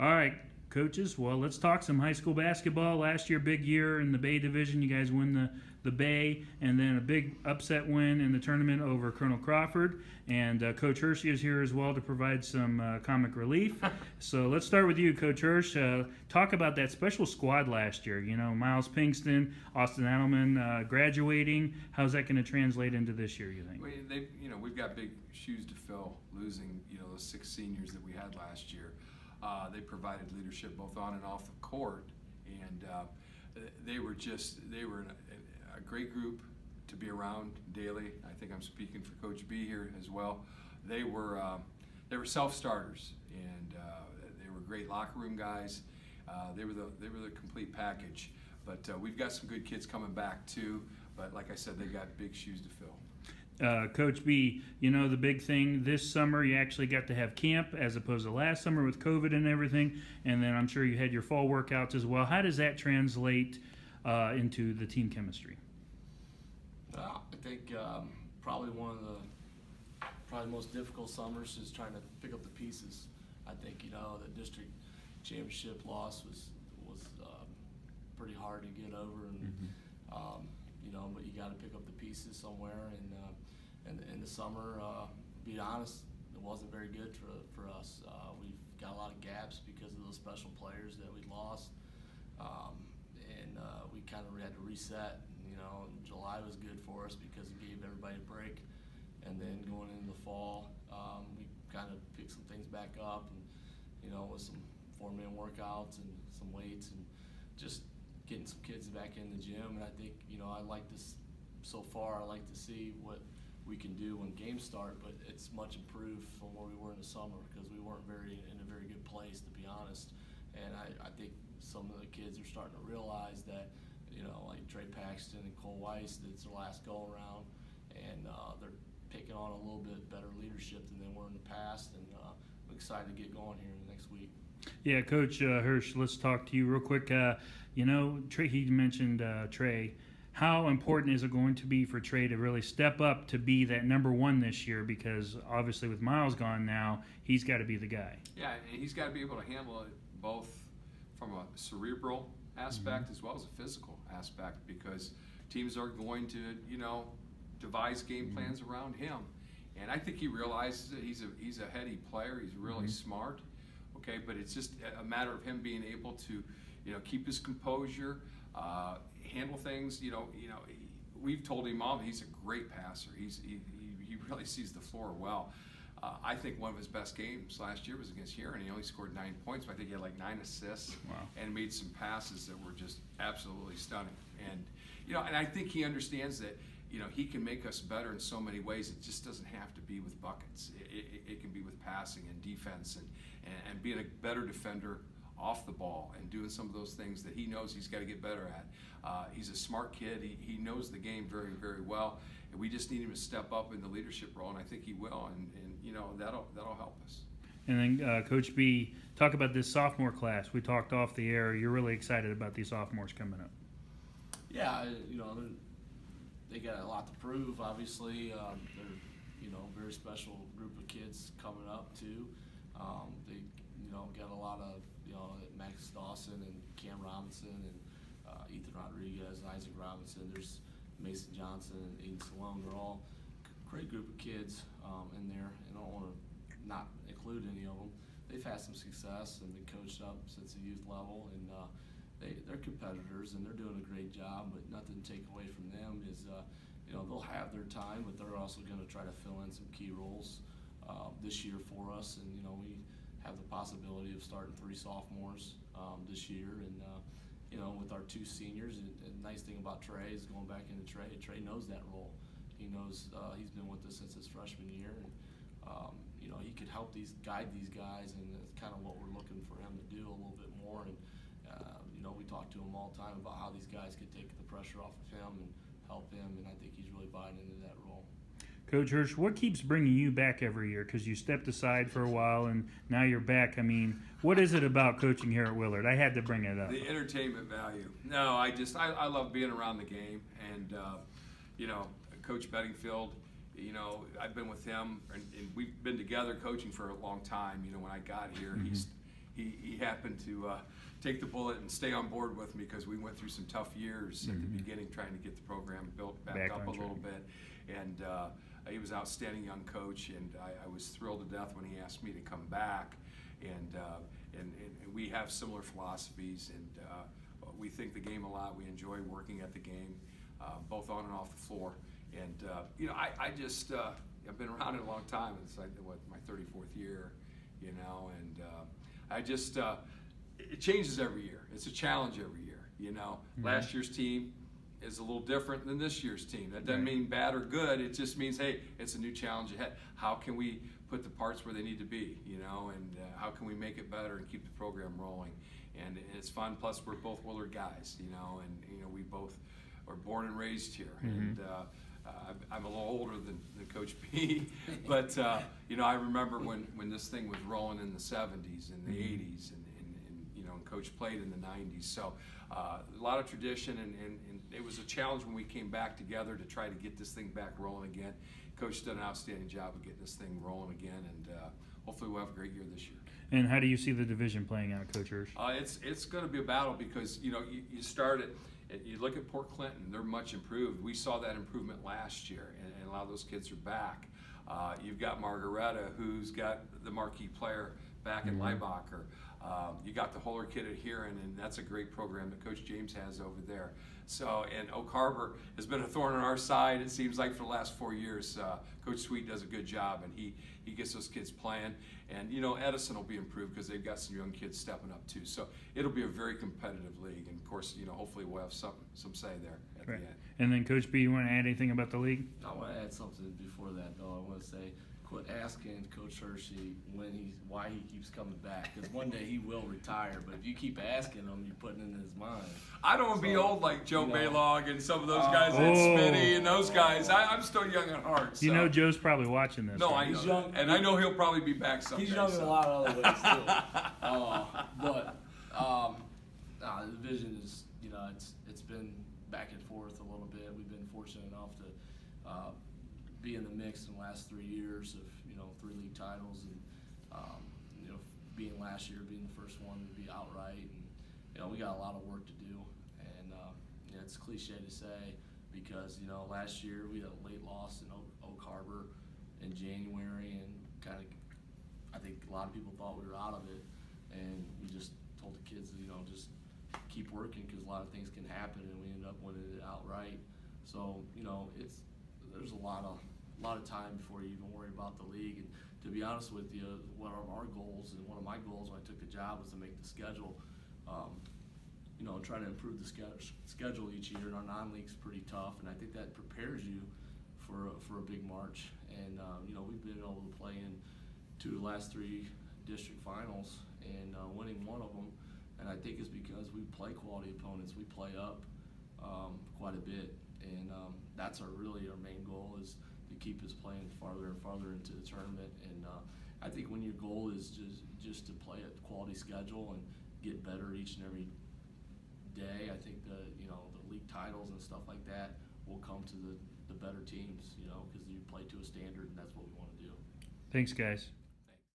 All right, coaches. Well, let's talk some high school basketball. Last year, big year in the Bay Division. You guys win the Bay, and then a big upset win in the tournament over Colonel Crawford. And Coach Hirschy is here as well to provide some comic relief. So let's start with you, Coach Hirsch. Talk about that special squad last year. You know, Miles Pinkston, Austin Adelman graduating. How's that going to translate into this year, you think? We've got big shoes to fill, losing, those 6 seniors that we had last year. They provided leadership both on and off the court, and they were a great group to be around daily. I think I'm speaking for Coach B here as well. They were self-starters, and they were great locker room guys. They were the complete package. But we've got some good kids coming back too. But like I said, they got big shoes to fill. Coach B, the big thing this summer, you actually got to have camp as opposed to last summer with COVID and everything, and then I'm sure you had your fall workouts as well. How does that translate into the team chemistry? I think probably one of the most difficult summers is trying to pick up the pieces. I think the district championship loss was pretty hard to get over, and but you got to pick up the pieces somewhere. And in the summer, to be honest, it wasn't very good for us. We've got a lot of gaps because of those special players that we lost, and we kind of had to reset. July was good for us because it gave everybody a break, and then going into the fall, we kind of picked some things back up, and with some 4-man workouts and some weights and just getting some kids back in the gym. And I think I like this so far. I like to see what we can do when games start, but it's much improved from where we were in the summer because we weren't in a very good place, to be honest. And I think some of the kids are starting to realize that like Trey Paxton and Cole Weiss, it's their last go around, and they're taking on a little bit better leadership than they were in the past. And I'm excited to get going here in the next week. Yeah, Coach Hirsch, let's talk to you real quick. Trey, he mentioned Trey. How important is it going to be for Trey to really step up to be that number one this year? Because obviously with Miles gone now, he's got to be the guy. Yeah, and he's got to be able to handle it both from a cerebral aspect as well as a physical aspect, because teams are going to, devise game plans around him. And I think he realizes that he's a heady player. He's really smart. Okay, but it's just a matter of him being able to, keep his composure, handle things. We've told him all that he's a great passer. He really sees the floor well. I think one of his best games last year was against Huron. He only scored 9 points, but I think he had like 9 assists. Wow. And made some passes that were just absolutely stunning. And and I think he understands that he can make us better in so many ways. It just doesn't have to be with buckets. It can be with passing and defense and being a better defender off the ball and doing some of those things that he knows he's got to get better at. He's a smart kid. He knows the game very, very well. And we just need him to step up in the leadership role, and I think he will. And that'll help us. And then Coach B, talk about this sophomore class. We talked off the air. You're really excited about these sophomores coming up. Yeah, they got a lot to prove. Obviously, they're a very special group of kids coming up too. They got a lot of Max Dawson and Cam Robinson and Ethan Rodriguez, Isaac Robinson. There's Mason Johnson and Aiden Salone. They're all a great group of kids in there. And I don't want to not include any of them. They've had some success and been coached up since the youth level, and they're competitors and they're doing a great job. But nothing to take away from them is they'll have their time, but they're also going to try to fill in some key roles this year for us. And we have the possibility of starting 3 sophomores this year, and with our 2 seniors. And the nice thing about Trey is going back into Trey. Trey knows that role. He knows he's been with us since his freshman year, and he could help guide these guys, and it's kind of what we're looking for him to do a little bit more. And we talk to him all the time about how these guys could take the pressure off of him and help him, and I think he's really buying into that role. Coach Hirsch, what keeps bringing you back every year? Because you stepped aside for a while and now you're back. I mean, what is it about coaching here at Willard? I had to bring it up. The entertainment value. No, I love being around the game. And, Coach Bedingfield, I've been with him and we've been together coaching for a long time. When I got here, he happened to take the bullet and stay on board with me because we went through some tough years at the beginning trying to get the program built back up a little bit. And he was an outstanding young coach, and I was thrilled to death when he asked me to come back. And we have similar philosophies, and we think the game a lot. We enjoy working at the game, both on and off the floor. And I just I've been around it a long time. It's like my 34th year, and I just it changes every year. It's a challenge every year. Last year's team is a little different than this year's team. That doesn't mean bad or good. It just means, hey, it's a new challenge ahead. How can we put the parts where they need to be, and how can we make it better and keep the program rolling? And it's fun. Plus, we're both Willard guys, and we both are born and raised here. And I'm a little older than Coach B, but I remember when this thing was rolling in the 70s and the 80s, and Coach played in the 90s. So a lot of tradition, and it was a challenge when we came back together to try to get this thing back rolling again. Coach did an outstanding job of getting this thing rolling again, and hopefully we'll have a great year this year. And how do you see the division playing out, Coach Hirsch? It's going to be a battle because you start it. You look at Port Clinton; they're much improved. We saw that improvement last year, and a lot of those kids are back. You've got Margaretta, who's got the marquee player back in Leibacher. You got the Holler kid at Huron, and that's a great program that Coach James has over there. So, and Oak Harbor has been a thorn on our side, it seems like, for the last 4 years. Coach Sweet does a good job, and he gets those kids playing. And, Edison will be improved because they've got some young kids stepping up, too. So it'll be a very competitive league. And, of course, hopefully we'll have some say there at the end. And then, Coach B, you want to add anything about the league? I want to add something before that, though. I want to say, quit asking Coach Hirschy why he keeps coming back, because one day he will retire. But if you keep asking him, you're putting it in his mind. I don't want to be old like Joe Baylog and some of those guys, and Smitty and those guys. I'm still young at heart. So. Joe's probably watching this. No, I know. He's young, and I know he'll probably be back someday. He's young in a lot of other ways too. The division is, it's been back and forth a little bit. We've been fortunate enough to be in the mix in the last 3 years of 3 league titles, and being last year being the first one to be outright, and we got a lot of work to do, and it's cliche to say because last year we had a late loss in Oak Harbor in January, and I think a lot of people thought we were out of it, and we just told the kids just keep working because a lot of things can happen, and we ended up winning it outright. So there's a lot of time before you even worry about the league. And to be honest with you, one of our goals, and one of my goals when I took the job, was to make the schedule, try to improve the schedule each year. And our non-league's pretty tough, and I think that prepares you for a big March. And we've been able to play in 2 of the last 3 district finals, and winning one of them. And I think it's because we play quality opponents. We play up quite a bit, and that's our main goal is to keep us playing farther and farther into the tournament. And I think when your goal is just to play a quality schedule and get better each and every day, I think the league titles and stuff like that will come to the better teams, because you play to a standard, and that's what we want to do. Thanks, guys.